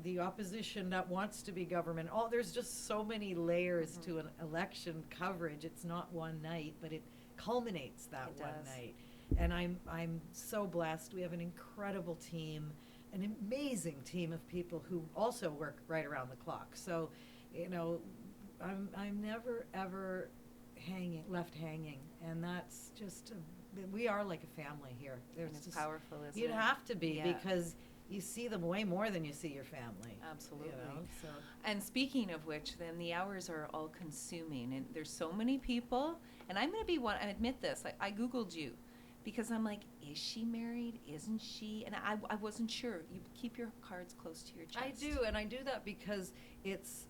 the opposition that wants to be government. There's just so many layers to an election coverage. It's not one night, but it culminates that It one does. night. And I'm so blessed. We have an incredible team, an amazing team of people who also work right around the clock. So, I'm never ever left hanging, and that's just we are like a family here. And There's it's just powerful, isn't you'd it? have to be, Yeah. because you see them way more than you see your family. Absolutely. So And speaking of which, then the hours are all consuming, and there's so many people. And I'm going to be one. I admit this. I Googled you, because I'm like, is she married? Isn't she? And I wasn't sure. You keep your cards close to your chest. I do, and I do that because it's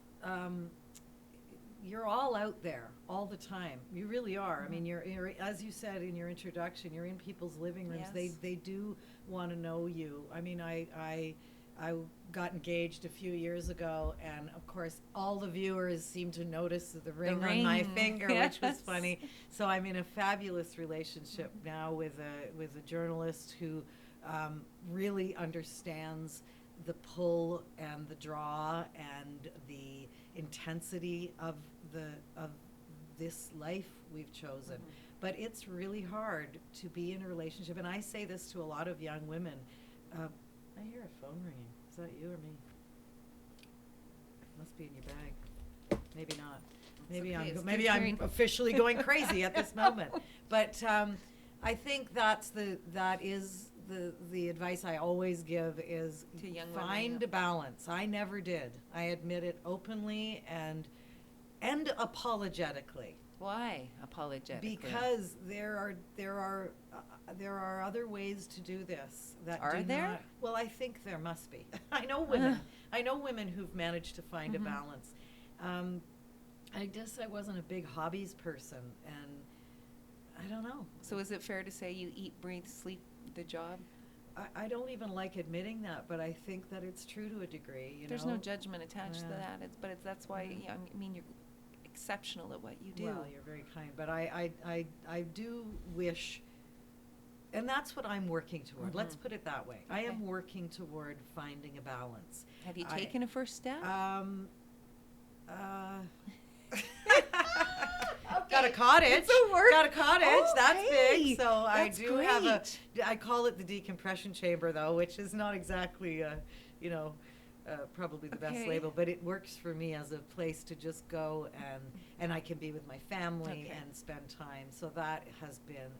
you're all out there all the time. You really are. I mean, you're as you said in your introduction, you're in people's living rooms. Yes. They do want to know you. I mean, I got engaged a few years ago, and of course, all the viewers seem to notice the ring on my finger, which was Yes. funny. So I'm in a fabulous relationship now with a journalist who really understands the pull and the draw and the intensity of this life we've chosen. But it's really hard to be in a relationship, and I say this to a lot of young women. I hear a phone ringing. Is that you or me? Must be in your bag. Maybe not. Maybe okay. It's maybe good I'm hearing. officially going crazy at this moment. But I think that is the advice I always give is To young women, find yeah. a balance. I never did. I admit it openly and apologetically. Why apologetically? Because there are other ways to do this that Are do there? not. Well, I think there must be. I know women. I know women who've managed to find a balance. I guess I wasn't a big hobbies person, and I don't know. So is it fair to say you eat, breathe, sleep the job? I don't even like admitting that, but I think that it's true to a degree. There's no judgment attached to Yeah. that. That's why Yeah. I mean you're exceptional at what you do. Well, you're very kind, but I do wish, and that's what I'm working toward. Let's put it that way. I Okay. am working toward finding a balance. Have you taken a first step? Got a cottage. It's a work. Got a cottage. Oh, That's hey, big. So I that's do have great. I call it the decompression chamber, though, which is not exactly, probably the best Okay. label, but it works for me as a place to just go and I can be with my family Okay. and spend time. So that has been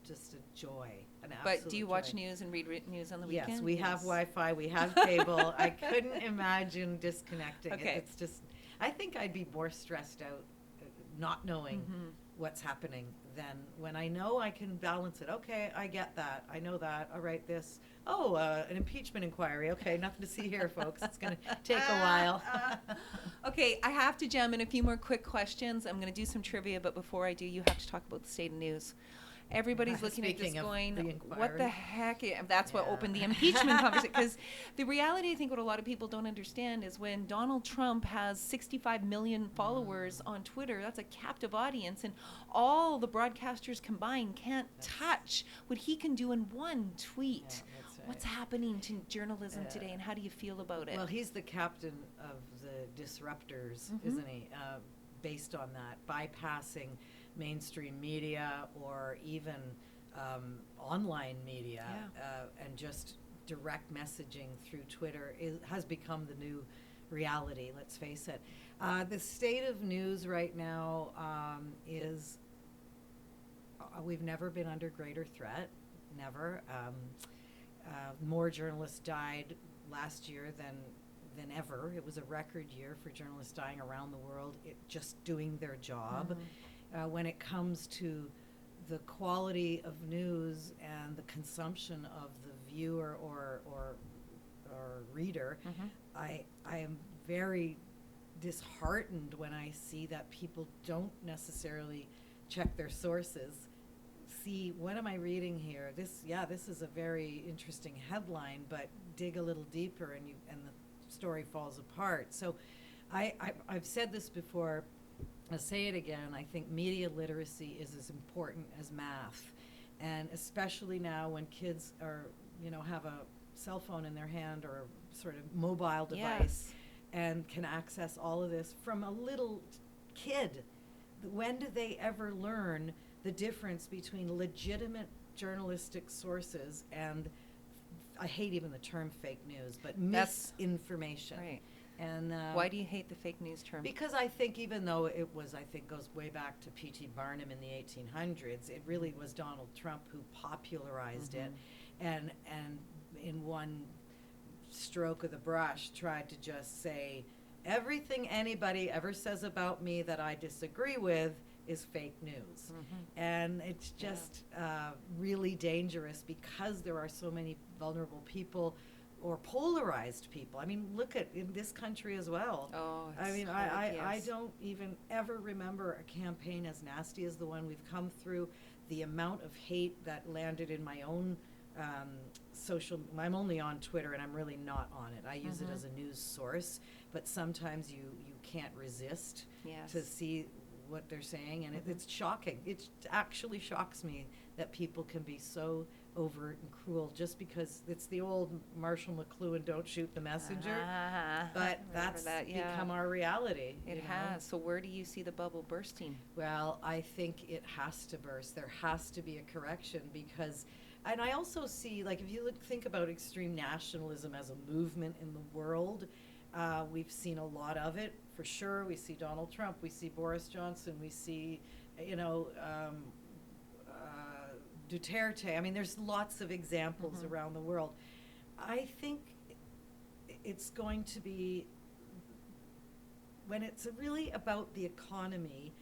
just a joy, an absolute But do you watch joy. news and read news on the weekend? Yes, we have Wi-Fi, we have cable. I couldn't imagine disconnecting. Okay. It's just, I think I'd be more stressed out not knowing what's happening than when I know I can balance it. Okay, I get that. I know that. All right, this. Oh, an impeachment inquiry. Okay, nothing to see here, folks. It's going to take a while. Okay, I have to jam in a few more quick questions. I'm going to do some trivia, but before I do, you have to talk about the state of news. Everybody's looking at this Speaking of going, the what the inquiry. heck? That's what Yeah. opened the impeachment conversation. Because the reality, I think, what a lot of people don't understand is when Donald Trump has 65 million followers on Twitter, that's a captive audience, and all the broadcasters combined can't touch what he can do in one tweet. Yeah, that's right. What's happening to journalism today, and how do you feel about it? Well, he's the captain of the disruptors, isn't he? Based on that, bypassing mainstream media or even online media, and just direct messaging through Twitter has become the new reality, let's face it. The state of news right now is we've never been under greater threat, never. More journalists died last year than ever. It was a record year for journalists dying around the world, just doing their job. When it comes to the quality of news and the consumption of the viewer or reader, I am very disheartened when I see that people don't necessarily check their sources. See, what am I reading here? This is a very interesting headline, but dig a little deeper and the story falls apart. So I've said this before, I'll say it again. I think media literacy is as important as math, and especially now when kids are, have cell phone in their hand or sort of mobile device Yes. and can access all of this from a little kid. When do they ever learn the difference between legitimate journalistic sources and, I hate even the term fake news, but misinformation? Right. And Why do you hate the fake news term? because I think even though it was, I think goes way back to P.T. Barnum in the 1800s, it really was Donald Trump who popularized it, and in one stroke of the brush tried to just say everything anybody ever says about me that I disagree with is fake news. And it's just really dangerous because there are so many vulnerable people or polarized people. I mean, look at in this country as well. Oh, I mean, it's I hard, yes. don't even ever remember a campaign as nasty as the one we've come through. The amount of hate that landed in my own I'm only on Twitter and I'm really not on it. I use it as a news source, but sometimes you can't resist Yes. to see what they're saying, and it's shocking. It actually shocks me that people can be so overt and cruel just because it's the old Marshall McLuhan, don't shoot the messenger. But that's become our reality. It you know? has. So where do you see the bubble bursting? Well, I think it has to burst. There has to be a correction because, and I also see, like, if you think about extreme nationalism as a movement in the world, we've seen a lot of it, for sure. We see Donald Trump, we see Boris Johnson, we see, Duterte. I mean, there's lots of examples around the world. I think it's going to be, when it's really about the economy,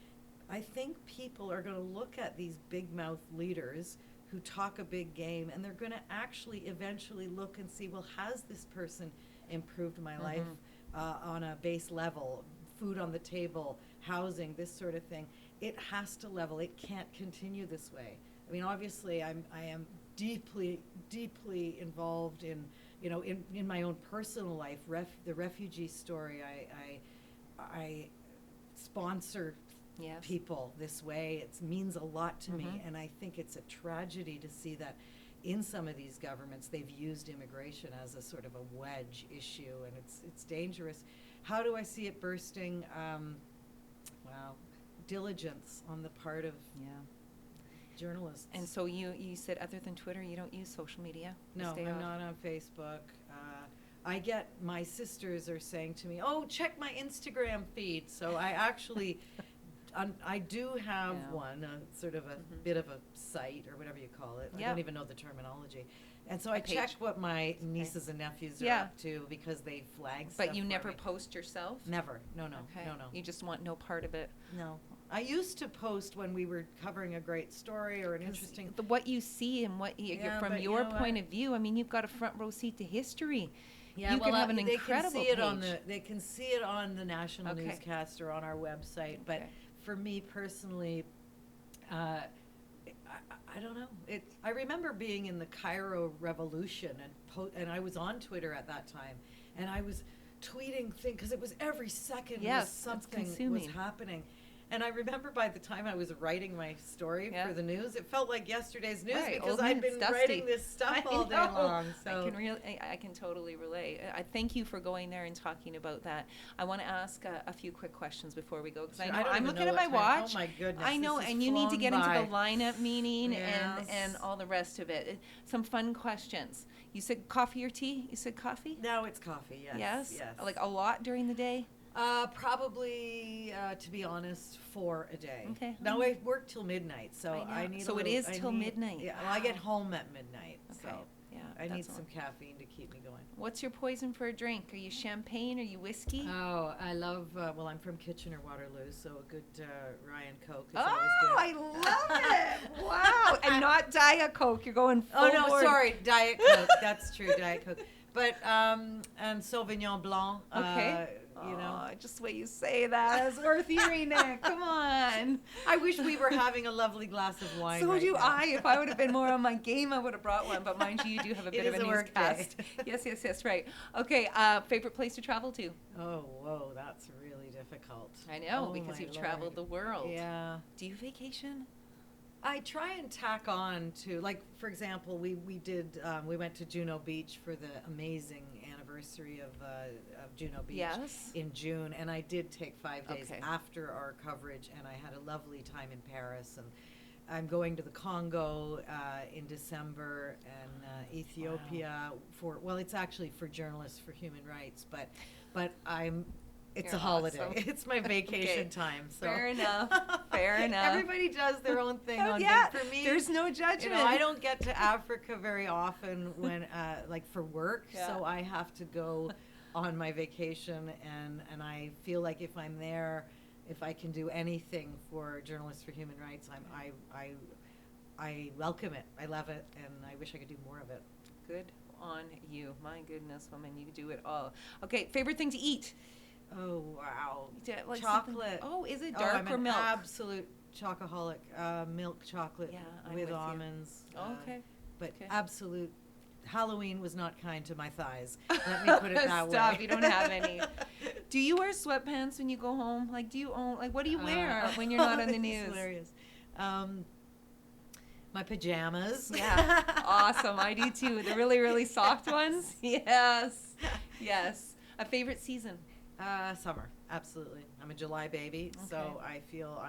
I think people are going to look at these big mouth leaders who talk a big game, and they're going to actually eventually look and see, well, has this person improved my life on a base level, food on the table, housing, this sort of thing? It has to level. It can't continue this way. I mean, obviously, I am deeply, deeply involved in, in my own personal life. The refugee story. I sponsor people this way. It means a lot to me, and I think it's a tragedy to see that in some of these governments they've used immigration as a sort of a wedge issue, and it's dangerous. How do I see it bursting? Diligence on the part of journalists. And so you said other than Twitter, you don't use social media? No, I'm not on Facebook. I get, my sisters are saying to me, oh, check my Instagram feed. So I actually, I do have one, sort of a bit of a site or whatever you call it. I don't even know the terminology. And so I check what my nieces and nephews are up to because they flag stuff. But you for never me. Post yourself? Never. No. Okay. No. You just want no part of it? No. I used to post when we were covering a great story or an interesting. What you see and what from your point of view, I mean, you've got a front row seat to history. Yeah, you can have an incredible page. They can see it on the National Newscast or on our website. But for me personally, I don't know. I remember being in the Cairo Revolution and I was on Twitter at that time, and I was tweeting things because it was every second was something was happening. And I remember by the time I was writing my story for the news, it felt like yesterday's news because I'd been writing this stuff all day long. So I can totally relate. I thank you for going there and talking about that. I want to ask a few quick questions before we go because I'm looking at my watch. Oh my goodness! I know, and you need to get into the lineup meeting and all the rest of it. Some fun questions. You said coffee or tea? You said coffee? No, it's coffee. Yes. Yes. Like a lot during the day? Probably, to be honest, 4 a day. Okay. Now I work till midnight, so I need. So it is till midnight. Yeah, well, I get home at midnight, so yeah, I need some caffeine to keep me going. What's your poison for a drink? Are you champagne? Are you whiskey? Oh, I love. Well, I'm from Kitchener-Waterloo, so a good Ryan Coke is always good. I love it! Wow, and not Diet Coke. You're going full board. Sorry, Diet Coke. That's true, Diet Coke. But and Sauvignon Blanc. Okay. You know, just the way you say that is worth hearing it. Come on. I wish we were having a lovely glass of wine. So do I. If I would have been more on my game, I would have brought one. But mind you, you do have a bit of a newscast. Yes, right. Okay, favorite place to travel to? Oh, whoa, that's really difficult. I know, because you've traveled the world. Yeah. Do you vacation? I try and tack on to, like, for example, we went to Juno Beach for the amazing anniversary of Juno Beach Yes. in June, and I did take 5 days Okay. after our coverage, and I had a lovely time in Paris, and I'm going to the Congo in December, and Ethiopia it's actually for journalists for human rights, but it's You're a holiday. awesome. It's my vacation Okay. time. So Fair enough. Fair enough. Everybody does their own thing Oh, on yeah. For me, There's no judgment. I don't get to Africa very often when like for work, Yeah. so I have to go on my vacation, and I feel like if I'm there, if I can do anything for Journalists for Human Rights, I welcome it. I love it, and I wish I could do more of it. Good on you. My goodness, woman, you do it all. Okay, favorite thing to eat? Oh wow, Like chocolate. Oh, is it dark I'm or an milk? absolute chocoholic. Milk chocolate Yeah, I'm with with you. almonds. Oh, okay. But Okay. absolute. Halloween was not kind to my thighs. Let me put it that way. Stop, you don't have any. Do you wear sweatpants when you go home? Like, do you own, like, what do you wear when you're not on the This is news? hilarious. My pajamas. Yeah, awesome. I do too. The really, really soft ones. Yes, yes. A favorite season? Summer, absolutely. I'm a July baby, so Okay. I feel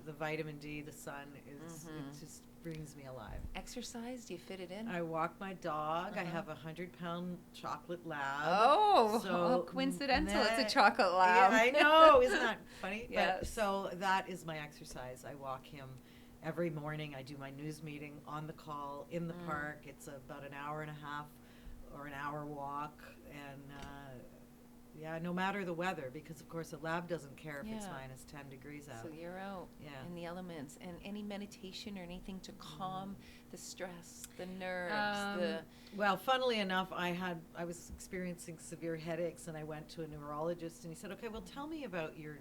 the vitamin D, the sun is it just brings me alive. Exercise? Do you fit it in? I walk my dog. I Uh-huh. have a 100-pound chocolate lab. Oh, So coincidental. that- It's a chocolate Yeah, lab. I know. Isn't that funny? Yes. But, so that is my exercise. I walk him every morning. I do my news meeting on the call in the park. It's about an hour and a half or an hour walk. And no matter the weather, because of course a lab doesn't care if it's Yeah. minus 10 degrees out. So you're out Yeah. in the elements. And any meditation or anything to calm the stress, the nerves, Well, funnily enough, I was experiencing severe headaches, and I went to a neurologist, and he said, "Okay, well, tell me about your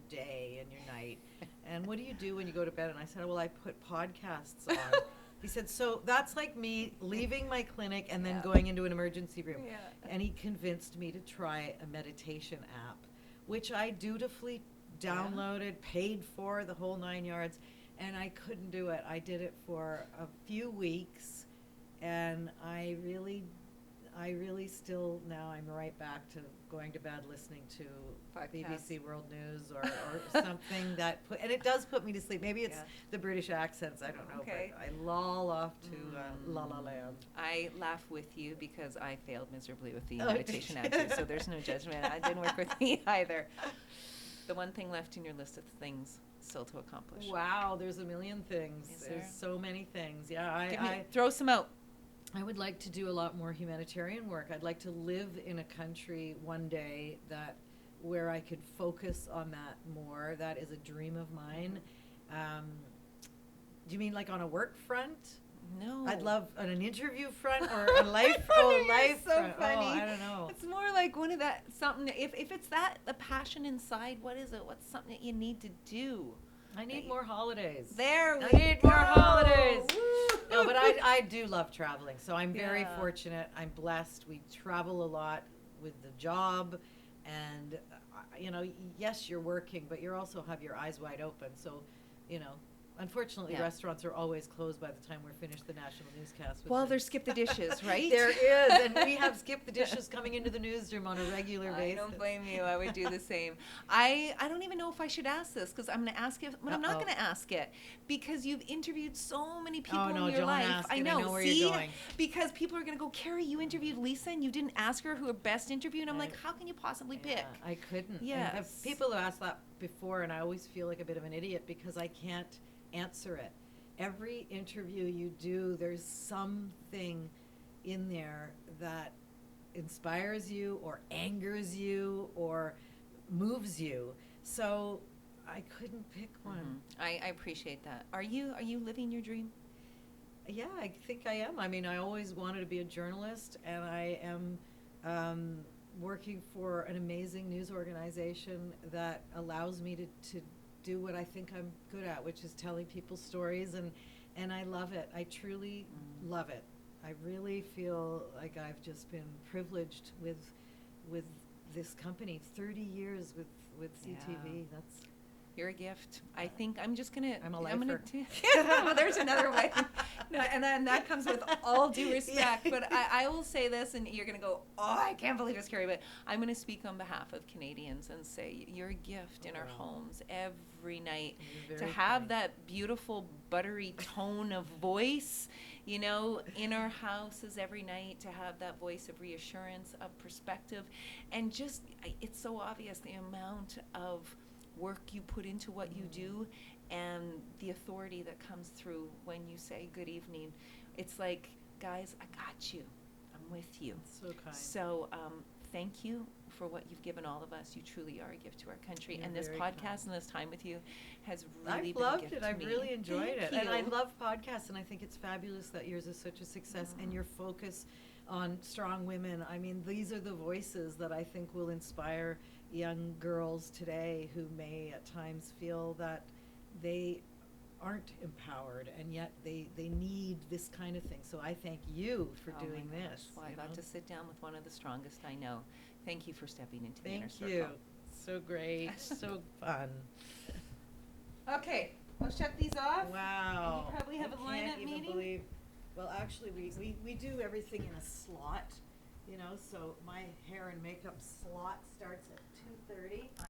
day and your night, and what do you do when you go to bed?" And I said, "Well, I put podcasts on." He said, "So that's like me leaving my clinic and then Yeah. going into an emergency room." Yeah. And he convinced me to try a meditation app, which I dutifully downloaded, paid for, the whole 9 yards, and I couldn't do it. I did it for a few weeks, and I really still, now I'm right back to going to bed listening to BBC World News or something and it does put me to sleep. Maybe it's the British accents, I don't know, Okay. but I loll off to La La Land. I laugh with you because I failed miserably with the Oh, meditation did app you? too, so there's no judgment. It didn't work with me either. The one thing left in your list of things still to accomplish. Wow, there's a million things. Is There's there? so many things. Yeah, Throw some out. I would like to do a lot more humanitarian work. I'd like to live in a country one day where I could focus on that more. That is a dream of mine. Do you mean like on a work front? No. I'd love on an interview front or a life. You're so front. funny. Oh, I don't know. It's more like one of that something. If it's that the passion inside, what is it? What's something that you need to do? I need more holidays. There we I need more go. holidays. Woo. No, but I do love traveling, so I'm very Yeah. fortunate. I'm blessed. We travel a lot with the job, and yes, you're working, but you also have your eyes wide open. So, unfortunately, Yeah. restaurants are always closed by the time we're finished the national newscast. with Well, the- there's Skip the Dishes, right? There is, and we have Skip the Dishes coming into the newsroom on a regular I basis. don't blame you. I would do the same. I don't even know if I should ask this because I'm going to ask it, but I'm not Uh-oh. going to ask it because you've interviewed so many people Oh, no, in your don't life. ask I it. I know. know where See, you're going. because people are going to go, Carrie, you interviewed Lisa and you didn't ask her who her best interview, and I'm like, how can you possibly pick? Yeah, I couldn't. And Yes. people have asked that before, and I always feel like a bit of an idiot because I can't answer it. Every interview you do, there's something in there that inspires you or angers you or moves you. So I couldn't pick one. I appreciate that. Are you living your dream? Yeah, I think I am. I mean, I always wanted to be a journalist, and I am working for an amazing news organization that allows me to do what I think I'm good at, which is telling people stories, and I love it. I truly love it. I really feel like I've just been privileged with this company. 30 years with CTV. You're a gift. I think I'm just gonna. I'm a gonna lifer. well, there's another way. No, and then that comes with all due respect. But I will say this, and you're gonna go, oh, I can't believe it's Carrie. But I'm gonna speak on behalf of Canadians and say you're a gift in our homes every night. To have that beautiful buttery tone of voice, you know, in our houses every night, to have that voice of reassurance, of perspective, and just it's so obvious the amount of work you put into what you do and the authority that comes through when you say good evening. It's like, guys, I got you. I'm with you. That's so kind. So thank you for what you've given all of us. You truly are a gift to our country. You're and this very podcast kind. and this time with you has really I've been a loved gift it. to I've me. really enjoyed Thank it. And I you. love podcasts, and I think it's fabulous that yours is such a success, and your focus on strong women. I mean, these are the voices that I think will inspire young girls today who may at times feel that they aren't empowered, and yet they need this kind of thing. So I thank you for Oh my doing gosh. this. Well, I you got know? to sit down with one of the strongest I know. Thank you for stepping into the inner Thank circle. you. So great. So fun. Okay, I'll shut these off. Wow. And you probably have a I lineup can't even meeting? believe, well, actually, we do everything in a slot, you know, so my hair and makeup slot starts at 2:30.